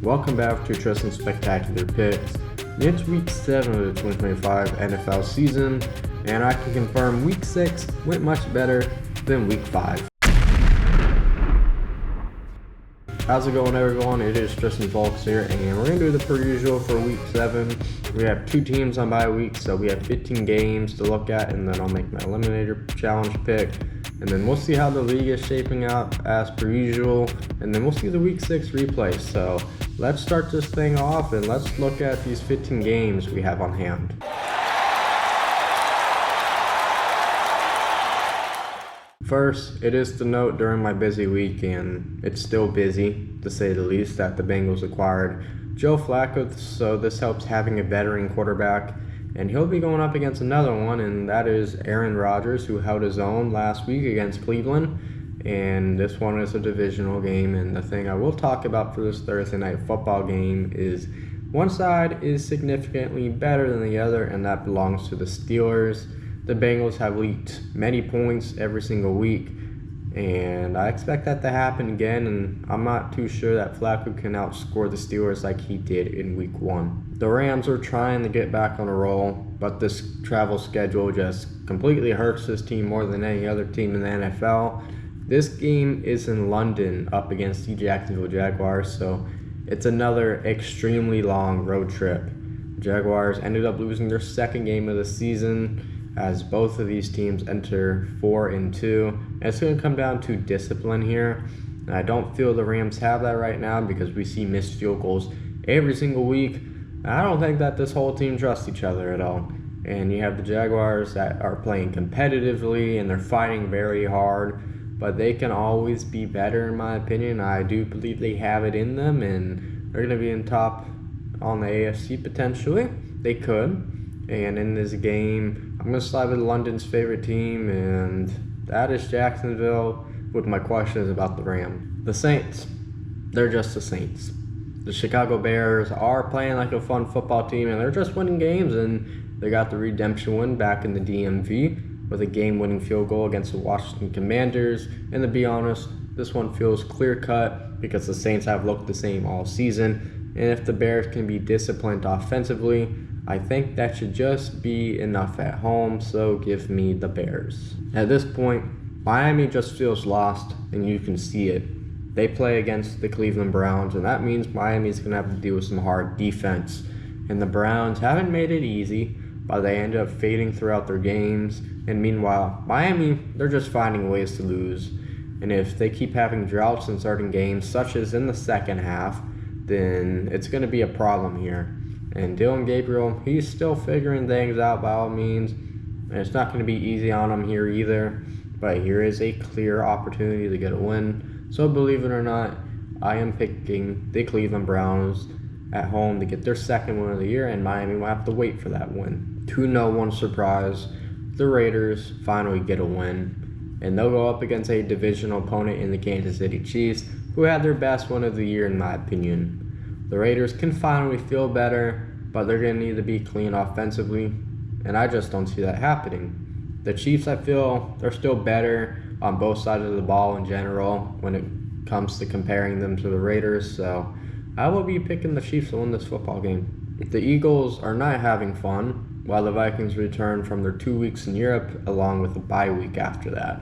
Welcome back to TRISTAN'S Spectacular Picks. It's week 7 of the 2025 NFL season, and I can confirm week 6 went much better than week 5. How's it going, everyone? It is Tristan Volks here, and we're going to do the per usual for week 7. We have 2 teams on bye week, so we have 15 games to look at, and then I'll make my Eliminator challenge pick. And then we'll see how the league is shaping up as per usual, and then we'll see the week 6 replay. So let's start this thing off, and let's look at these 15 games we have on hand. First, it is to note during my busy week, and it's still busy to say the least, that the Bengals acquired Joe Flacco, so this helps having a veteran quarterback, and he'll be going up against another one, and that is Aaron Rodgers, who held his own last week against Cleveland, and this one is a divisional game. And the thing I will talk about for this Thursday night football game is one side is significantly better than the other, and that belongs to the Steelers. The Bengals have leaked many points every single week, and I expect that to happen again, and I'm not too sure that Flacco can outscore the Steelers like he did in week 1. The Rams are trying to get back on a roll, but this travel schedule just completely hurts this team more than any other team in the NFL. This game is in London up against the Jacksonville Jaguars, so it's another extremely long road trip. The Jaguars ended up losing their second game of the season, as both of these teams enter 4-2. And it's going to come down to discipline here. And I don't feel the Rams have that right now because we see missed field goals every single week. I don't think that this whole team trusts each other at all. And you have the Jaguars that are playing competitively and they're fighting very hard, but they can always be better in my opinion. I do believe they have it in them, and they're going to be in top on the AFC potentially. They could. And in this game, I'm going to side with London's favorite team, and that is Jacksonville, with my questions about the Rams. The Saints, they're just the Saints. The Chicago Bears are playing like a fun football team, and they're just winning games, and they got the redemption win back in the DMV with a game-winning field goal against the Washington Commanders. And to be honest, this one feels clear-cut because the Saints have looked the same all season, and if the Bears can be disciplined offensively, I think that should just be enough at home, so give me the Bears. At this point, Miami just feels lost, and you can see it. They play against the Cleveland Browns, and that means Miami's going to have to deal with some hard defense. And the Browns haven't made it easy, but they end up fading throughout their games. And meanwhile, Miami, they're just finding ways to lose. And if they keep having droughts in certain games, such as in the second half, then it's going to be a problem here. And Dylan Gabriel, he's still figuring things out by all means. And it's not going to be easy on him here either. But here is a clear opportunity to get a win. So believe it or not, I am picking the Cleveland Browns at home to get their second win of the year. And Miami will have to wait for that win. To no one's surprise, the Raiders finally get a win. And they'll go up against a divisional opponent in the Kansas City Chiefs, who had their best win of the year in my opinion. The Raiders can finally feel better, but they're going to need to be clean offensively, and I just don't see that happening. The Chiefs, I feel, they're still better on both sides of the ball in general when it comes to comparing them to the Raiders, so I will be picking the Chiefs to win this football game. The Eagles are not having fun, while the Vikings return from their 2 weeks in Europe along with a bye week after that.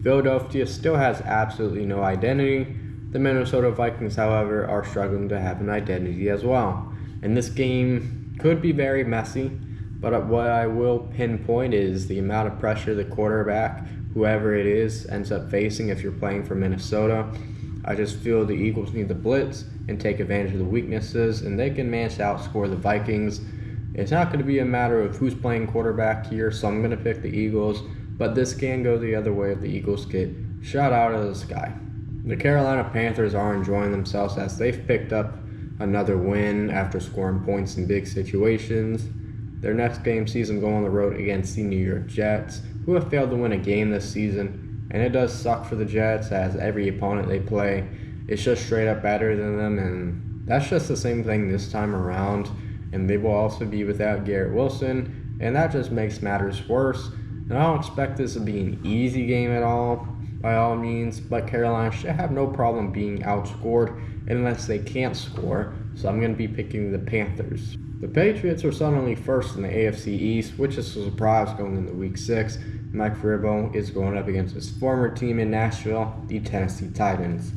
Philadelphia still has absolutely no identity. The Minnesota Vikings, however, are struggling to have an identity as well. And this game could be very messy, but what I will pinpoint is the amount of pressure the quarterback, whoever it is, ends up facing if you're playing for Minnesota. I just feel the Eagles need to blitz and take advantage of the weaknesses, and they can manage to outscore the Vikings. It's not going to be a matter of who's playing quarterback here, so I'm going to pick the Eagles, but this can go the other way if the Eagles get shot out of the sky. The Carolina Panthers are enjoying themselves as they've picked up another win after scoring points in big situations. Their next game season go on the road against the New York Jets, who have failed to win a game this season. And it does suck for the Jets as every opponent they play is just straight up better than them, and that's just the same thing this time around. And they will also be without Garrett Wilson, and that just makes matters worse. And I don't expect this to be an easy game at all, by all means, but Carolina should have no problem being outscored unless they can't score, so I'm going to be picking the Panthers. The Patriots are suddenly first in the AFC East, which is a surprise going into Week 6. Mike Vrabel is going up against his former team in Nashville, the Tennessee Titans.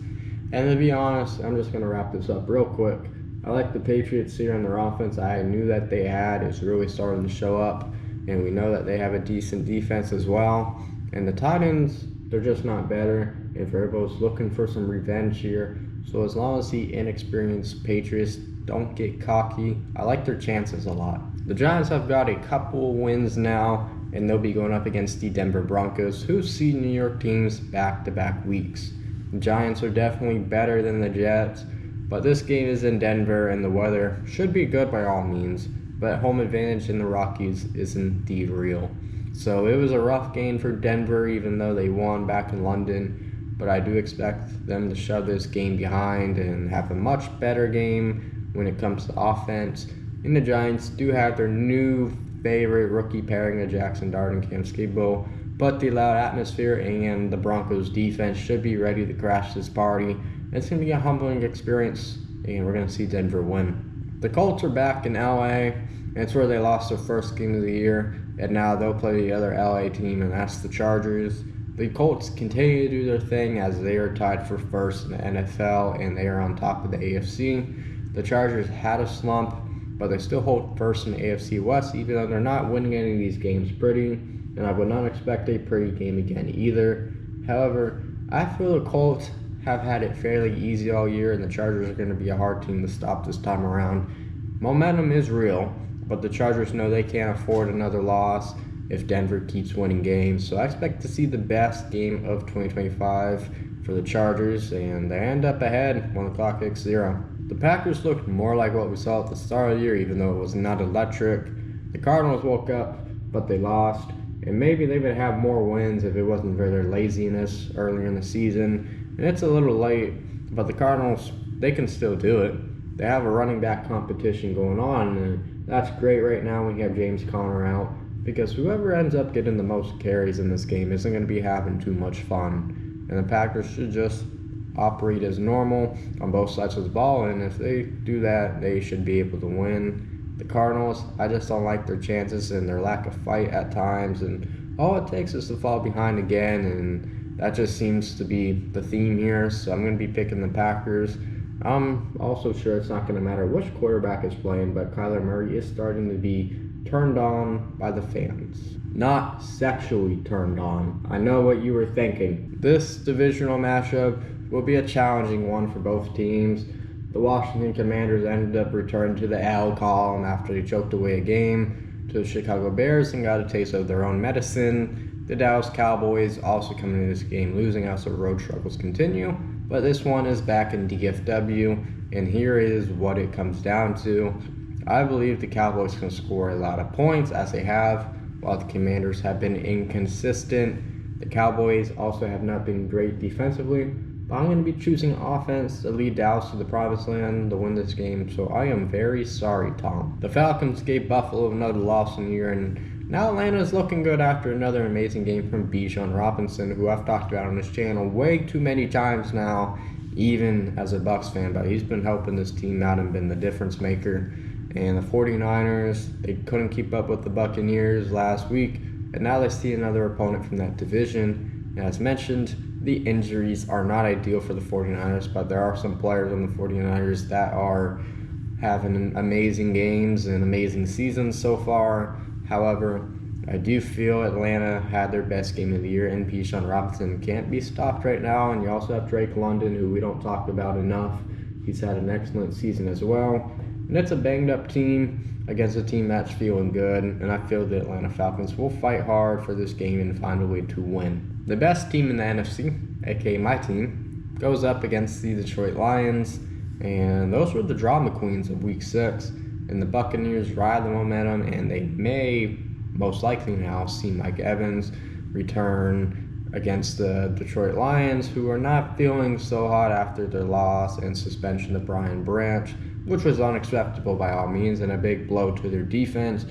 And to be honest, I'm just going to wrap this up real quick. I like the Patriots here in their offense. I knew that they had. It's really starting to show up, and we know that they have a decent defense as well. And the Titans, they're just not better, and Vrabel's looking for some revenge here. So as long as the inexperienced Patriots don't get cocky, I like their chances a lot. The Giants have got a couple wins now, and they'll be going up against the Denver Broncos, who see New York teams back-to-back weeks. The Giants are definitely better than the Jets, but this game is in Denver, and the weather should be good by all means, but home advantage in the Rockies is indeed real. So it was a rough game for Denver, even though they won back in London, but I do expect them to shove this game behind and have a much better game when it comes to offense. And the Giants do have their new favorite rookie pairing of Jackson Dart and Cam Skibbo, but the loud atmosphere and the Broncos defense should be ready to crash this party. It's going to be a humbling experience, and we're going to see Denver win. The Colts are back in LA, and it's where they lost their first game of the year, and now they'll play the other LA team, and that's the Chargers. The Colts continue to do their thing as they are tied for first in the NFL, and they are on top of the AFC. The Chargers had a slump, but they still hold first in the AFC West, even though they're not winning any of these games pretty, and I would not expect a pretty game again either. However, I feel the Colts have had it fairly easy all year, and the Chargers are going to be a hard team to stop this time around. Momentum is real, but the Chargers know they can't afford another loss if Denver keeps winning games, so I expect to see the best game of 2025 for the Chargers, and they end up ahead when the clock hits 0. The Packers looked more like what we saw at the start of the year, even though it was not electric. The Cardinals woke up, but they lost, and maybe they would have more wins if it wasn't for their laziness earlier in the season. And it's a little late, but the Cardinals, they can still do it. They have a running back competition going on, and that's great right now when you have James Conner out, because whoever ends up getting the most carries in this game isn't going to be having too much fun. And the Packers should just operate as normal on both sides of the ball, and if they do that, they should be able to win. The Cardinals, I just don't like their chances and their lack of fight at times, and all it takes is to fall behind again, and that just seems to be the theme here, so I'm going to be picking the Packers. I'm also sure it's not going to matter which quarterback is playing, but Kyler Murray is starting to be turned on by the fans. Not sexually turned on. I know what you were thinking. This divisional matchup will be a challenging one for both teams. The Washington Commanders ended up returning to the L column after they choked away a game to the Chicago Bears and got a taste of their own medicine. The Dallas Cowboys also coming into this game losing as the road struggles continue, but this one is back in DFW, and here is what it comes down to. I believe the Cowboys can score a lot of points, as they have, while the Commanders have been inconsistent. The Cowboys also have not been great defensively, but I'm going to be choosing offense to lead Dallas to the promised land to win this game, so I am very sorry, Tom. The Falcons gave Buffalo another loss in the year, and now Atlanta is looking good after another amazing game from Bijan Robinson, who I've talked about on this channel way too many times now, even as a Bucs fan, but he's been helping this team out and been the difference maker. And the 49ers, they couldn't keep up with the Buccaneers last week, and now they see another opponent from that division. And as mentioned, the injuries are not ideal for the 49ers, but there are some players on the 49ers that are having amazing games and amazing seasons so far. However, I do feel Atlanta had their best game of the year, and Bijan Robinson can't be stopped right now. And you also have Drake London, who we don't talk about enough. He's had an excellent season as well. And it's a banged-up team against a team that's feeling good, and I feel the Atlanta Falcons will fight hard for this game and find a way to win. The best team in the NFC, aka my team, goes up against the Detroit Lions, and those were the drama queens of Week 6. And the Buccaneers ride the momentum, and they may most likely now see Mike Evans return against the Detroit Lions, who are not feeling so hot after their loss and suspension of Brian Branch, which was unacceptable by all means and a big blow to their defense.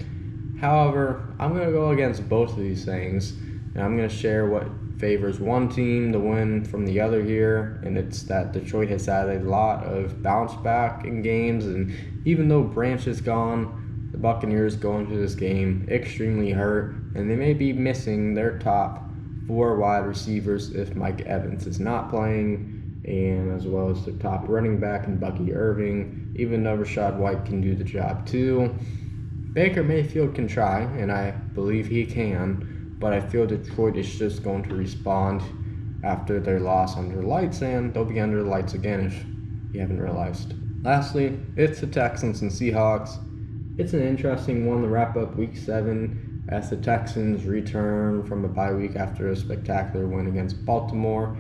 However, I'm going to go against both of these things, and I'm going to share what favors one team to win from the other here, and it's that Detroit has had a lot of bounce back in games, and even though Branch is gone, the Buccaneers go into this game extremely hurt, and they may be missing their top 4 wide receivers if Mike Evans is not playing, and as well as the top running back in Bucky Irving, even though Rachaad White can do the job too. Baker Mayfield can try, and I believe he can, but I feel Detroit is just going to respond after their loss under lights, and they'll be under the lights again if you haven't realized. Lastly, it's the Texans and Seahawks. It's an interesting one to wrap up Week 7 as the Texans return from a bye week after a spectacular win against Baltimore.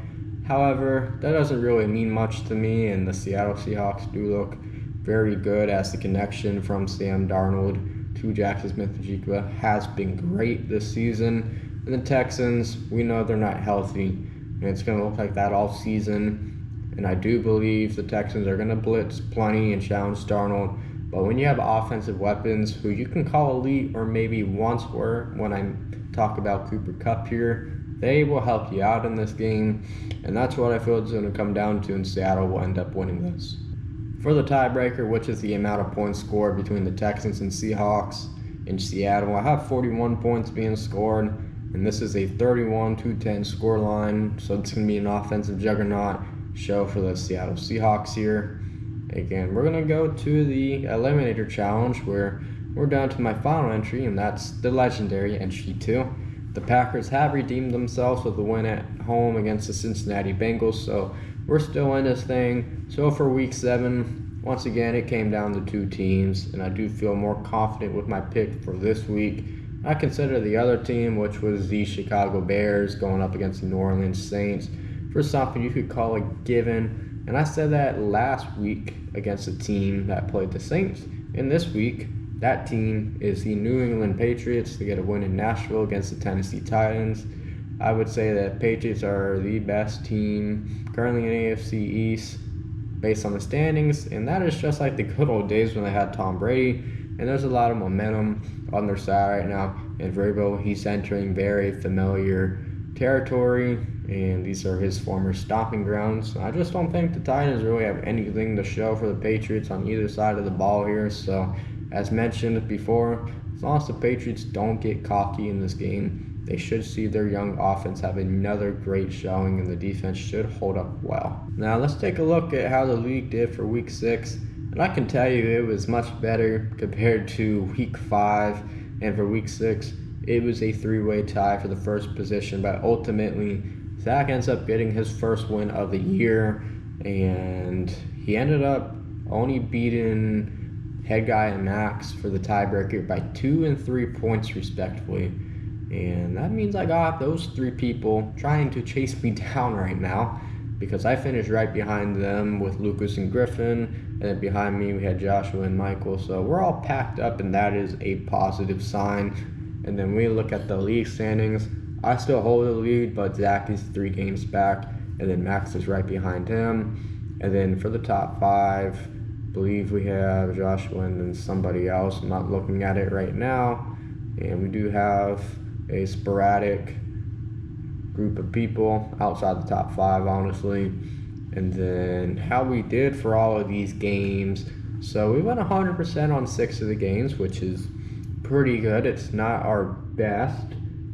However, that doesn't really mean much to me, and the Seattle Seahawks do look very good as the connection from Sam Darnold to Jackson Smith-Njigba has been great this season. And the Texans, we know they're not healthy, and it's going to look like that all season. And I do believe the Texans are going to blitz plenty and challenge Darnold. But when you have offensive weapons who you can call elite, or maybe once were when I talk about Cooper Kupp here, they will help you out in this game. And that's what I feel it's going to come down to, and Seattle will end up winning this. For the tiebreaker, which is the amount of points scored between the Texans and Seahawks in Seattle, I have 41 points being scored, and this is a 31-10 scoreline, so it's going to be an offensive juggernaut show for the Seattle Seahawks here. Again, we're going to go to the Eliminator challenge, where we're down to my final entry, and that's the legendary entry 2. The Packers have redeemed themselves with a win at home against the Cincinnati Bengals, so we're still in this thing. So for Week 7, once again, it came down to 2 teams, and I do feel more confident with my pick for this week. I consider the other team, which was the Chicago Bears, going up against the New Orleans Saints, for something you could call a given. And I said that last week against a team that played the Saints. And this week, that team is the New England Patriots to get a win in Nashville against the Tennessee Titans. I would say that Patriots are the best team currently in AFC East based on the standings, and that is just like the good old days when they had Tom Brady, and there's a lot of momentum on their side right now. And Vrabel, he's entering very familiar territory, and these are his former stomping grounds. I just don't think the Titans really have anything to show for the Patriots on either side of the ball here. So, as mentioned before, as long as the Patriots don't get cocky in this game, they should see their young offense have another great showing, and the defense should hold up well. Now let's take a look at how the league did for Week 6. And I can tell you it was much better compared to Week 5. And for Week 6, it was a 3-way tie for the first position. But ultimately, Zach ends up getting his first win of the year. And he ended up only beating head guy and Max for the tiebreaker by 2 and 3 points respectively. And that means I got those 3 people trying to chase me down right now, because I finished right behind them with Lucas and Griffin, and then behind me we had Joshua and Michael. So we're all packed up, and that is a positive sign. And then we look at the league standings. I still hold the lead, but Zach is 3 games back, and then Max is right behind him. And then for the top 5, I believe we have Joshua and then somebody else. I'm not looking at it right now. And we do have a sporadic group of people outside the top 5, honestly. And then how we did for all of these games. So we went 100% on 6 of the games, which is pretty good. It's not our best,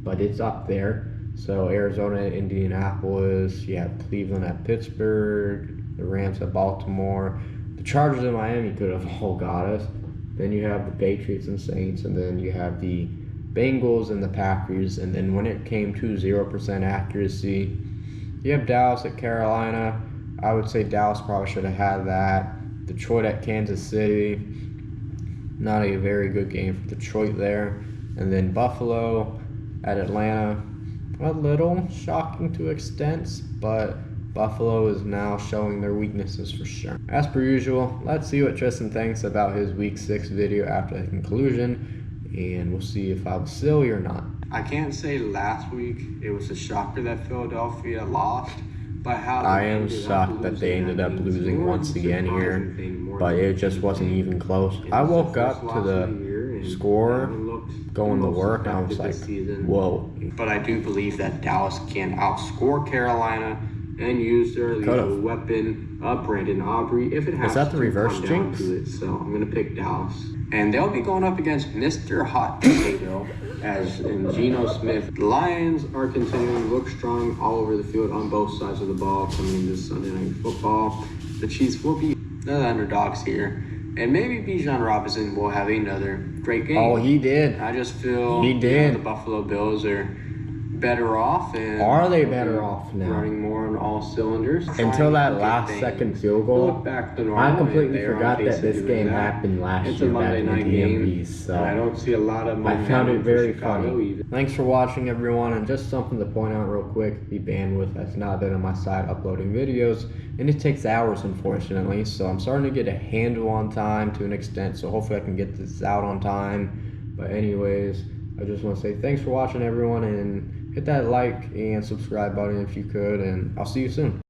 but it's up there. So Arizona at Indianapolis, you have Cleveland at Pittsburgh, the Rams at Baltimore, the Chargers at Miami could have all got us. Then you have the Patriots and Saints, and then you have the Bengals and the Packers. And then when it came to 0% accuracy, you have Dallas at Carolina. I would say Dallas probably should have had that. Detroit at Kansas City. Not a very good game for Detroit there. And then Buffalo at Atlanta. A little shocking to extents, but Buffalo is now showing their weaknesses for sure. As per usual, let's see what Tristan thinks about his Week 6 video after the conclusion, and we'll see if I was silly or not. I can't say last week it was a shocker that Philadelphia lost, but how I am shocked that they ended up losing once again here, but it just wasn't even close. I woke up to the score going to work, and I was like, whoa, maybe. But I do believe that Dallas can outscore Carolina and use their lethal weapon, Brandon Aubrey, if it has that the to reverse come down jinx? to it. So I'm going to pick Dallas. And they'll be going up against Mr. Hot Potato, as in Geno Smith. The Lions are continuing to look strong all over the field on both sides of the ball coming into Sunday Night Football. The Chiefs will be the underdogs here. And maybe Bijan Robinson will have another great game. Oh, he did. I just feel He did. The Buffalo Bills are better off. And Are they better off now? Running more on all cylinders. Until that last second field goal, back to normal, I completely forgot that this game happened last year back in the DMV. So I don't see a lot of I found it very Chicago funny. either. Thanks for watching, everyone, and just something to point out real quick, the bandwidth has not been on my side uploading videos, and it takes hours, unfortunately, so I'm starting to get a handle on time to an extent, so hopefully I can get this out on time. But anyways, I just want to say thanks for watching, everyone, and hit that like and subscribe button if you could, and I'll see you soon.